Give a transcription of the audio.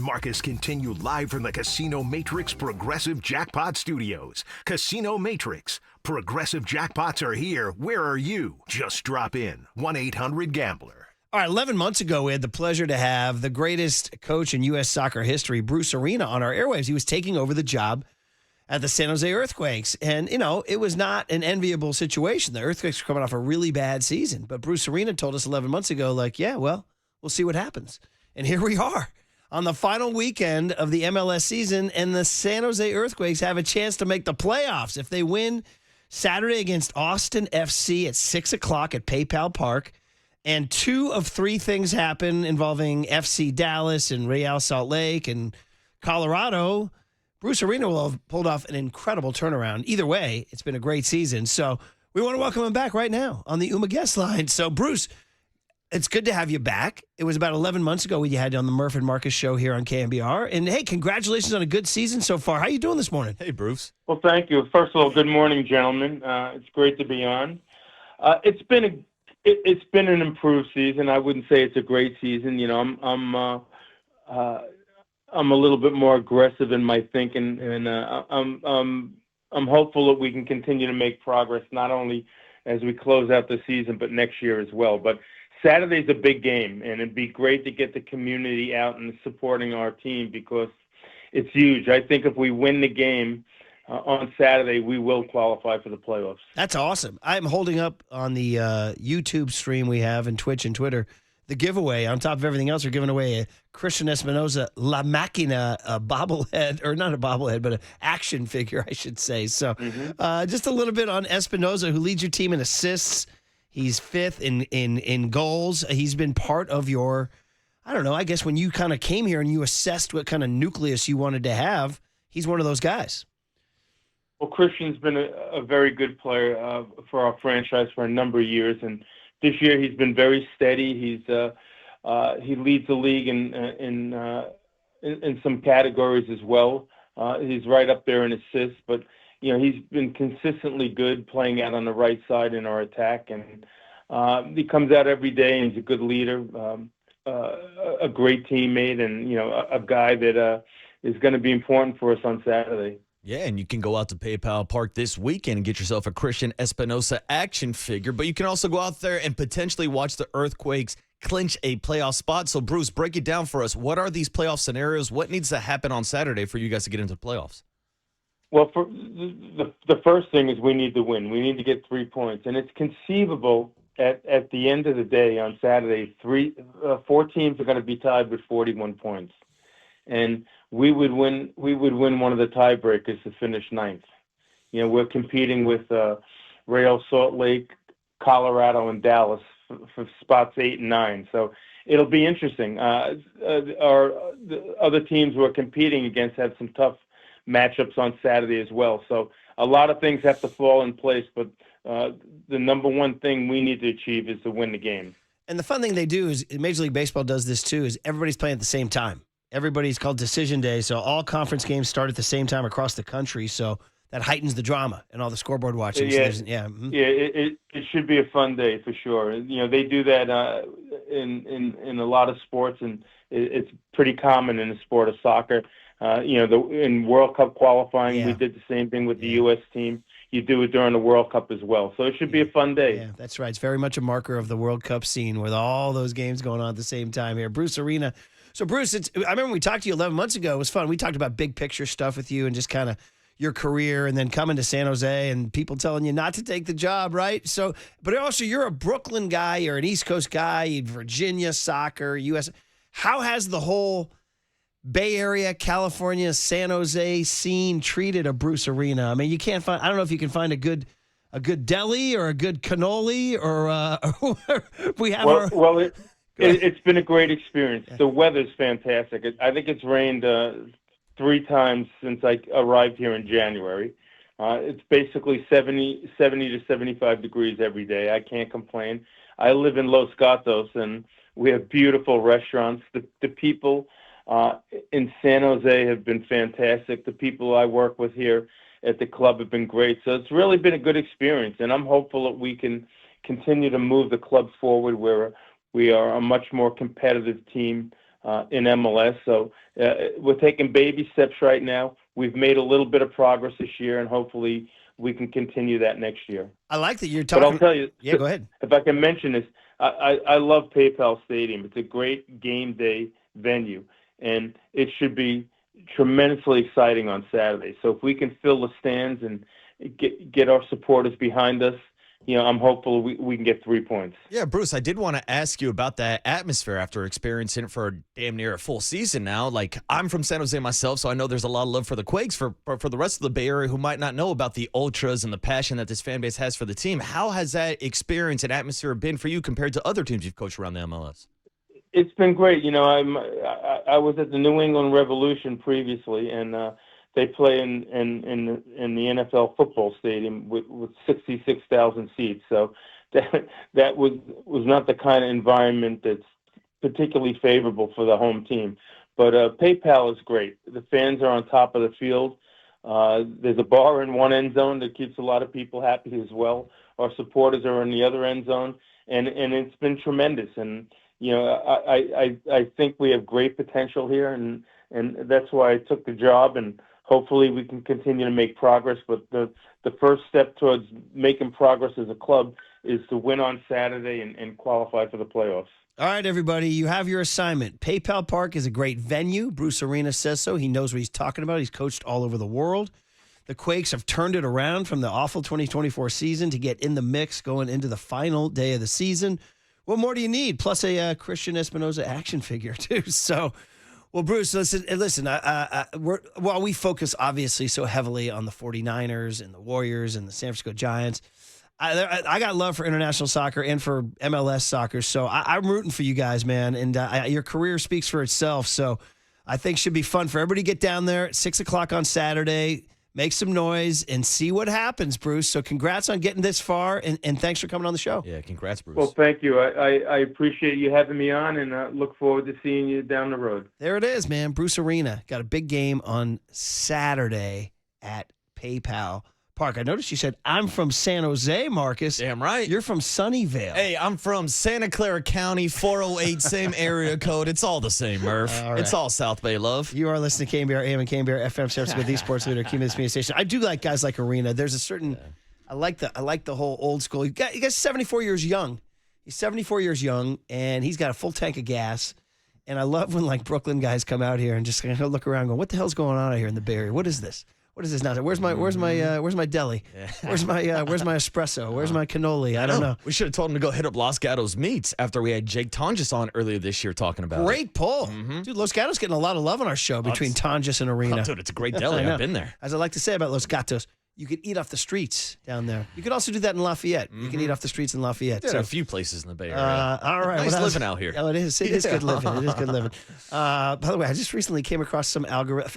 Markus continue live from the Casino Matrix Progressive Jackpot Studios. Casino Matrix. Progressive jackpots are here. Where are you? Just drop in. 1-800-GAMBLER. All right, 11 months ago, we had the pleasure to have the greatest coach in U.S. soccer history, Bruce Arena, on our airwaves. He was taking over the job at the San Jose Earthquakes. And, it was not an enviable situation. The Earthquakes were coming off a really bad season. But Bruce Arena told us 11 months ago, we'll see what happens. And here we are on the final weekend of the MLS season, and the San Jose Earthquakes have a chance to make the playoffs if they win Saturday against Austin FC at 6 o'clock at PayPal Park. And 2 of 3 things happen involving FC Dallas and Real Salt Lake and Colorado. Bruce Arena will have pulled off an incredible turnaround. Either way, it's been a great season. So we want to welcome him back right now on the UMA guest line. So, Bruce, it's good to have you back. It was about 11 months ago when you had you on the Murph and Markus show here on KNBR. And, hey, congratulations on a good season so far. How you doing this morning? Hey, Bruce. Well, thank you. First of all, good morning, gentlemen. It's great to be on. It's been an improved season. I wouldn't say it's a great season. I'm a little bit more aggressive in my thinking, and I'm hopeful that we can continue to make progress not only as we close out the season but next year as well. But Saturday's a big game, and it'd be great to get the community out and supporting our team because it's huge. I think if we win the game on Saturday, we will qualify for the playoffs. That's awesome. I'm holding up on the YouTube stream we have and Twitch and Twitter the giveaway. On top of everything else, we're giving away a Christian Espinosa La Máquina bobblehead, or not a bobblehead, but an action figure, I should say. So just a little bit on Espinosa, who leads your team in assists. He's 5th in goals. He's been part of your, I guess when you kind of came here and you assessed what kind of nucleus you wanted to have, he's one of those guys. Well, Christian's been a very good player for our franchise for a number of years, and this year he's been very steady. He leads the league in some categories as well. He's right up there in assists, but he's been consistently good playing out on the right side in our attack, and he comes out every day, and he's a good leader, a great teammate, and a guy that is going to be important for us on Saturday. Yeah, and you can go out to PayPal Park this weekend and get yourself a Christian Espinosa action figure, but you can also go out there and potentially watch the Earthquakes clinch a playoff spot. So, Bruce, break it down for us. What are these playoff scenarios? What needs to happen on Saturday for you guys to get into the playoffs? Well, for the first thing is we need to win. We need to get 3 points, and it's conceivable at the end of the day on Saturday, 4 teams are going to be tied with 41 points, and we would win one of the tiebreakers to finish 9th. We're competing with Real Salt Lake, Colorado, and Dallas for spots 8 and 9. So it'll be interesting. The other teams we're competing against have some tough matchups on Saturday as well. So a lot of things have to fall in place, but the number one thing we need to achieve is to win the game. And the fun thing they do is Major League Baseball does this too, is everybody's playing at the same time. Everybody's called Decision Day, so all conference games start at the same time across the country, so that heightens the drama and all the scoreboard watching. Yeah, so it should be a fun day for sure. They do that in a lot of sports, and it's pretty common in the sport of soccer. In World Cup qualifying, we did the same thing with the U.S. team. You do it during the World Cup as well, so it should be a fun day. Yeah, that's right. It's very much a marker of the World Cup scene with all those games going on at the same time here. Bruce Arena. So, Bruce, I remember when we talked to you 11 months ago. It was fun. We talked about big picture stuff with you and just kind of your career and then coming to San Jose and people telling you not to take the job, right? So, but also you're a Brooklyn guy. You're an East Coast guy, Virginia soccer, U.S. How has the whole Bay Area, California, San Jose scene treated a Bruce Arena? I mean, I don't know if you can find a good deli or a good cannoli or we have It's been a great experience. The weather's fantastic. I think it's rained 3 times since I arrived here in January. It's basically 70 to 75 degrees every day. I can't complain. I live in Los Gatos, and we have beautiful restaurants. The people in San Jose have been fantastic. The people I work with here at the club have been great. So it's really been a good experience, and I'm hopeful that we can continue to move the club forward where we are a much more competitive team in MLS. So we're taking baby steps right now. We've made a little bit of progress this year, and hopefully we can continue that next year. I like that you're talking. But I'll tell you, Yeah, go ahead. if I can mention this, I love PayPal Stadium. It's a great game day venue, and it should be tremendously exciting on Saturday. So if we can fill the stands and get our supporters behind us, I'm hopeful we can get 3 points. Yeah, Bruce, I did want to ask you about that atmosphere after experiencing it for damn near a full season now. Like, I'm from San Jose myself, so I know there's a lot of love for the Quakes. For the rest of the Bay Area who might not know about the Ultras and the passion that this fan base has for the team, how has that experience and atmosphere been for you compared to other teams you've coached around the MLS? It's been great. I was at the New England Revolution previously, and they play in the NFL football stadium with 66,000 seats. So that was not the kind of environment that's particularly favorable for the home team. But PayPal is great. The fans are on top of the field. There's a bar in one end zone that keeps a lot of people happy as well. Our supporters are in the other end zone, and it's been tremendous. And I think we have great potential here, and that's why I took the job, and hopefully we can continue to make progress. But the first step towards making progress as a club is to win on Saturday and qualify for the playoffs. All right, everybody, you have your assignment. PayPal Park is a great venue. Bruce Arena says so. He knows what he's talking about. He's coached all over the world. The Quakes have turned it around from the awful 2024 season to get in the mix going into the final day of the season. What more do you need? Plus a Christian Espinosa action figure, too. So, well, Bruce, listen. While we focus obviously so heavily on the 49ers and the Warriors and the San Francisco Giants, I got love for international soccer and for MLS soccer. So I'm rooting for you guys, man. And your career speaks for itself. So I think it should be fun for everybody to get down there at 6 o'clock on Saturday. Make some noise and see what happens, Bruce. So congrats on getting this far, and thanks for coming on the show. Yeah, congrats, Bruce. Well, thank you. I appreciate you having me on, and look forward to seeing you down the road. There it is, man. Bruce Arena got a big game on Saturday at PayPal Park. I noticed you said, I'm from San Jose, Marcus. Damn right. You're from Sunnyvale. Hey, I'm from Santa Clara County, 408, same area code. It's all the same, Murph. All right. It's all South Bay love. You are listening to KNBR AM and KNBR FM, San Francisco, the sports leader, Community Media Station. I do like guys like Arena. There's a certain, I like the whole old school. You guys 74 years young. He's 74 years young, and he's got a full tank of gas. And I love when like Brooklyn guys come out here and just kind of look around, going, "What the hell's going on out here in the Bay Area? What is this? What is this now? Where's my deli? Yeah. Where's my espresso? Where's my cannoli? I don't know." We should have told him to go hit up Los Gatos Meats after we had Jake Tonjes on earlier this year talking about Great pull. Dude, Los Gatos getting a lot of love on our show between Tonjes and Arena. Oh, dude, it's a great deli. I've been there. As I like to say about Los Gatos, you could eat off the streets down there. You could also do that in Lafayette. You can eat off the streets in Lafayette. There are a few places in the Bay Area. All right. Nice living out here. Oh, it is. It is good living. It is good living. By the way, I just recently came across some algorithm.